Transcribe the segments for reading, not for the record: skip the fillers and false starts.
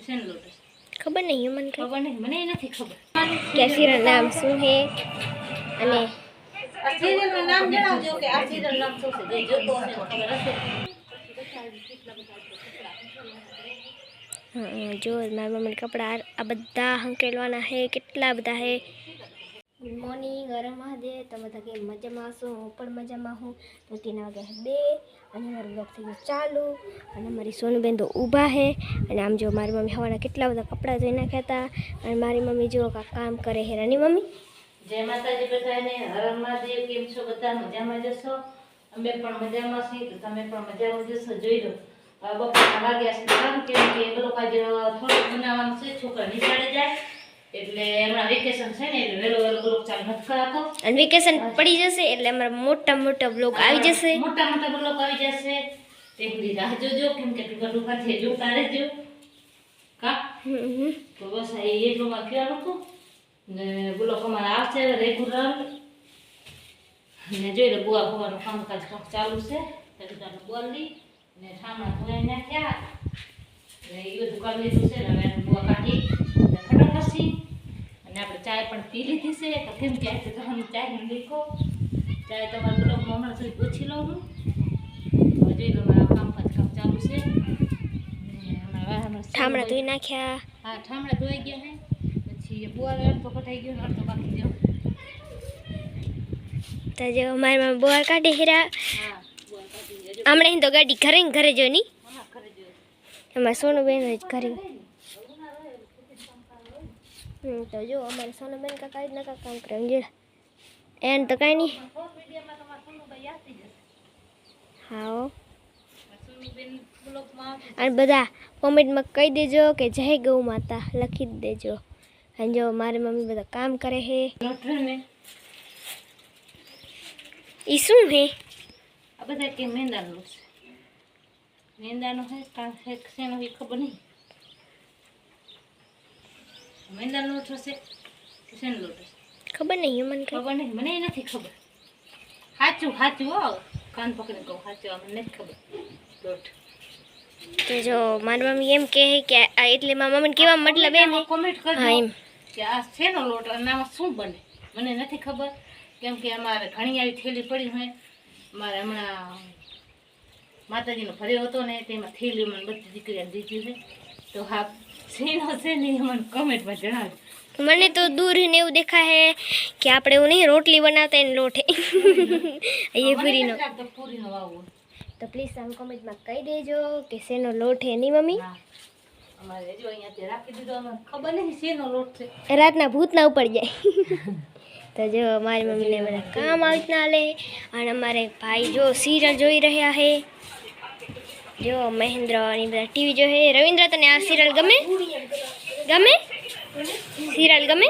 किशन लोट खबर नहीं मन के खबर नहीं मने નથી ખબર કે સિરિયલ નામ શું હે અને આ સિરિયલ નું નામ જણાવજો કે આ સિરિયલ નામ શું છે જે જોતો હશે ખબર હશે જો મારા મમ્મી કપડા આ બધા હંકેલવાના હે કેટલા બધા હે ગુડ મોર્નિંગ ગરમ મહાદેવ તમે બધા કેમ મજામાં છો હું પણ મજામાં હું તો 3 વાગ્યા 2 અને મારું બ્લોગ થઈ ગયું ચાલુ અને મારી સોનુબેન તો ઊભા હે અને આમ જો મારી મમ્મી હવાના કેટલા બધા કપડાં ધોઈ નાખ્યા હતા અને મારી મમ્મી જો કામ કરે હે રાની મમ્મી જય માતાજી બધાને હર મહાદેવ કેમ છો બધા મજામાં જશો અમે પણ મજામાં છીએ તો તમે પણ મજામાં જશો જોઈ લો બપોરના વાગ્યા છે કામ કેમ કે એ લોકો આજે થોડું બનાવવાનું છે છોકરા નિશાળે જાય એટલે હમણાં વેકેશન છે ને એટલે વેલો વેલો બ્લોગ ચાલુ નથી કરાતો અને વેકેશન પડી જશે એટલે અમારા મોટા બ્લોગ આવી જશે મોટા બ્લોગ આવી જશે તે સુધી રાહ જોજો કેમ કે ટુકા જોતા રહેજો કા તો બસ એટલું માં કહેવાનું હતું ને બ્લોગ અમારા આવશે રેગ્યુલર ને જોઈ લો બુઆ ભવાનું કામકાજ ચાલુ છે એટલે બોલી ને ઠામણા ધોઈ નાખ્યા ને એ બધું કરી લીધું છે ને હવે બુઆ કાઢી ખડા કરશી અને આપણે ચાય પણ પી લીધી છે તો કેમ કે આજે તમે ચાય ને લીખો ચાય તમારા બ્લોગમાં હમણાં સુધી પૂછી લઉં હું હવે જોઈ લો મારા કામકાજ ચાલુ છે ઠામણા ધોઈ નાખ્યા હા ઠામણા ધોઈ ગયા હે પછી બુઆ અડધો કટાઈ ગયો અડધો બાકી ગયો તો જો મારી મમ્મી બોર કાઢી હેરા હા બુઆ કાઢી હમણાં તો ગાડી ઘરે જો ની હા કરે જો અમારા સોનુબેન જ ઘરે તો જો અમારે સોનુબેન કાકા જ નકા કામ કરે સમજે એન તો કાંઈ નહીં વિડીયોમાં તમારા સોનુભાઈ આવતી જશે હા સોનુબેન બ્લોગમાં અને બધા કોમેન્ટમાં કહી દેજો કે જય ગૌ માતા લખી દેજો અને જો મારી મમ્મી બધા કામ કરે હે લોટને ઈ શું હે આ બધા કે મેંદાનું છે મેંદાનું હે કા હે શેનો એ ખબર નહીં મેંદાનો લોટ હશે કે શેનો લોટ હશે ખબર નહીં મને ખબર નહીં મને એ નથી ખબર સાચું હો કાન પકડી કહું સાચું મને નથી ખબર લોટ તો જો મારી મમ્મી એમ કહે કે એટલે મારા મમ્મીને કેવા મતલબ એમ હે કોમેન્ટ હા કરજો એમ કે આ શેનો લોટ અને આમાં શું બને મને નથી ખબર કેમ કે અમારે ઘણી આવી થેલી પડી હોય મારે હમણાં માતાજીનો ભર્યો હતો ને તેમાં થેલી મને બધી દીકરીને દીધી છે તો હા શેનો છે ને એ મને કમેન્ટમાં જણાવજો મને તો દૂર ને એવું દેખાય હે કે આપણે એવું નહીં રોટલી બનાવતા એને લોટ હે એ પૂરીનો પૂરીનો વાવો તો પ્લીઝ આમ કોમેન્ટમાં કહી દેજો કે શેનો લોટ હે ની મમ્મી અમારે જો અહીંયા રાખી દીધો અમને ખબર નહીં શેનો લોટ છે રાતના ભૂત ના ઉપર જાય તો જો મારી મમ્મીને બધા કામ આવી ના લે અને અમારે ભાઈ જો સિરિયલ જોઈ રહ્યા હે જો મહેન્દ્ર અને બધા ટીવી જો હે રવિન્દ્ર તને આ સિરિયલ ગમે સિરિયલ ગમે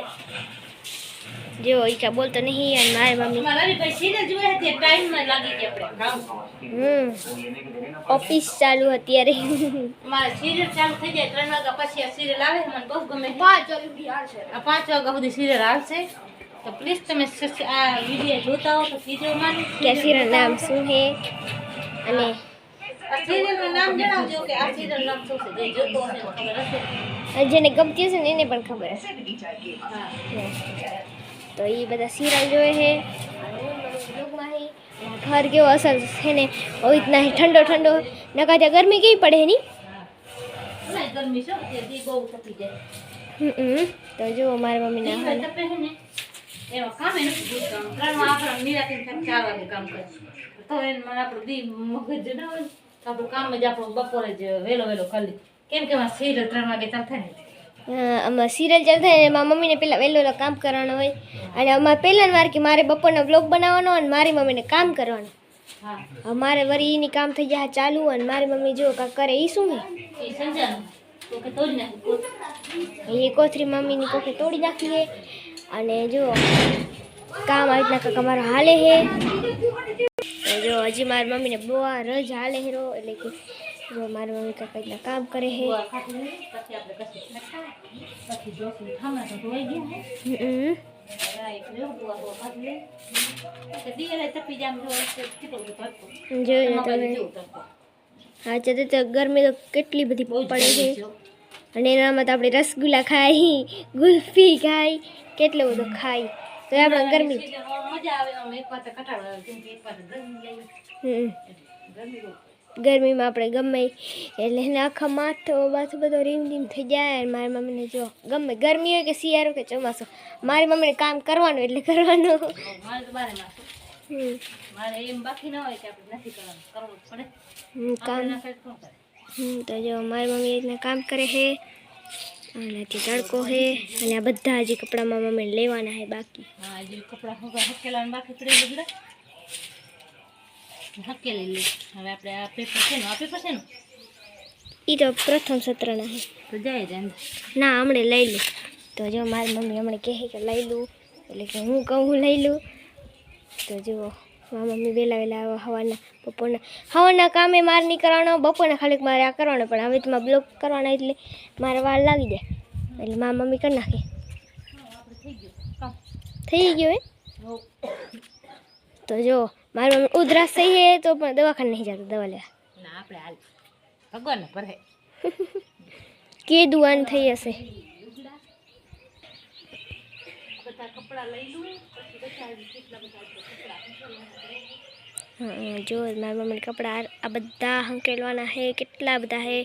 જો ઈકા બોલતો નહીં અને મારી મમ્મી રવિભાઈ સિરિયલ જોયા તે ટાઈમમાં લાગી ગયા આપણે ઓફિસ ચાલુ અત્યારે મારે સિરિયલ ચાલુ થઈ જાય 3 વાગ્યા પછી આ સિરિયલ આવે મને બહુ ગમે 5 વાગ્યા સુધી આવશે આ 5 વાગ્યા સુધી સિરિયલ આવશે તો પ્લીઝ તમે આ વિડીયો જોતા હો તો કીજો મને કે સિરિયલ નામ શું હે અને આ સિરિયલનું નામ જણાવજો કે આ સિરિયલ નામ શું છે જે જોતો હશે ખબર હશે જેને ગમતી હશે ને એને પણ ખબર હશે હા તો એ બધા સિરિયલ જોવે છે ઘર કેવો અસર છે ને આવી રીતના ઠંડો નકા ત્યાં ગરમી કેવી પડે એની હા ગરમી છે તે બહુ તપી જાય તો જો મારી મમ્મી ના તપે છે ને એમાં કામ એ નથી જોતું 3 માં આપણે નિરાતે 4 વાગે કામ કરે તો એને મને આપણું દી મગજ ના હોય તો આપણું કામ જ આપણું બપોરે જ વેલો કરી કેમ કે મારા સિરિયલ 3 વાગે ચાલુ થાય ને આમાં સિરિયલ ચાલુ થાય ને મારા મમ્મીને પહેલાં વહેલો કામ કરવાનું હોય અને અમારે પહેલાં વાર કે મારે બપોરનો બ્લોગ બનાવવાનો અને મારી મમ્મીને કામ કરવાનું હા અમારે વળી એની કામ થઈ જાય ચાલુ અને મારી મમ્મી જો કાંક કરે એ શું હે એ સમજાનું તો કે તોડી નાખું એ કોથરી મમ્મીની કોકે તોડી નાખીએ અને જો કામ આવી રીતના કાંક અમારો હાલે હે જો હજી મારી મમ્મીને બહુ રજ હાલે હેરો એટલે કે જો મારી મમ્મી કાંક રીતના કામ કરે હે જો તમે હા તો ગરમી તો કેટલી બધી પડે છે અને એનામાં તો આપણે રસગુલ્લા ખાઈ, ગુલ્ફી ખાઈ, કેટલું બધું ખાઈ. તો એ આપણે ગરમી મજા આવે આમ એક વાર તો કટાળો આવે કેમ કે એક વાર ગરમી લાગી ગરમી બહુ ગરમીમાં આપણે ગમે એટલે એને આખા માથું બધો રીમ થઈ જાય. અને મારી મમ્મીને જો ગમે ગરમી હોય કે શિયાળો કે ચોમાસો, મારી મમ્મીને કામ કરવાનું એટલે કરવાનું. મારે તો બારે માસ મારે એમ બાકી ના હોય કે આપણે નથી કરવાનું, કરવું જ પડે. કામ ના કરે તો કોણ કરે? તો જો મારી મમ્મી એ રીતના કામ કરે છે. અને હજી તડકો છે અને આ બધા હજી કપડામાં મમ્મી લેવાના છે બાકી. હા હજી કપડાં હકેલાને બાકી પડે બધા હકેલી લે. હવે આપણે આ પેપર છે ને, આ પેપર છે ને એ તો પ્રથમ સત્રના છે. તો જાય જ અંદર. ના હમણે લઈ લઉં. તો જો મારી મમ્મી હમણાં કહે કે લઈ લઉં, એટલે કે હું કહું હું લઈ લઉં. તો જુઓ મારી મમ્મી વહેલા હવાના કામે મારે નહીં કરવાનો, બપોરના ખાલી મારે આ કરવાનો. પણ હવે તો મારે બ્લોક કરવાના એટલે મારે વાર લાગી જાય, એટલે મારી મમ્મી કરી નાખે. થઈ ગયું હે. તો જો મારી મમ્મી ઉધરાસ થઈ છે તો પણ દવાખાને નહીં જતા દવા લેવા. ના આપણે હાલ ભગવાન પર હે કે દુઆન થઈ હશે. બધા કપડાં લઈ લઉં પછી બધા કેટલા બધા કપડાં. હા જો મારી મમ્મીને કપડાં આ બધા હંકેલવાના છે, કેટલા બધા છે.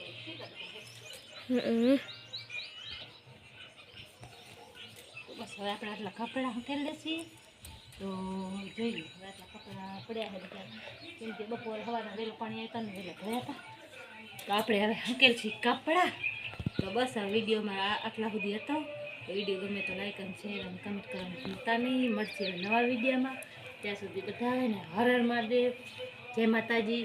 બસ હવે આપણે આટલા કપડાં હંકેલી લેશી તો જોઈએ. હવે આટલા કપડાં પડ્યા છે બધા, કેમ કે બપોર સવારના વહેલું પાણી આવતા ને વહેલા ગયા હતા. તો આપણે હવે હંકેલ છીએ કપડાં. તો બસ આ વિડીયોમાં આટલા સુધી હતો. તો વિડીયો ગમે તો લાઈક અને શેર અને કમેન્ટ કરવાનું ભૂલતા નહીં. મળશે નવા વિડીયોમાં. ત્યાં સુધી બધાને હર હર મહાદેવ, જય માતાજી.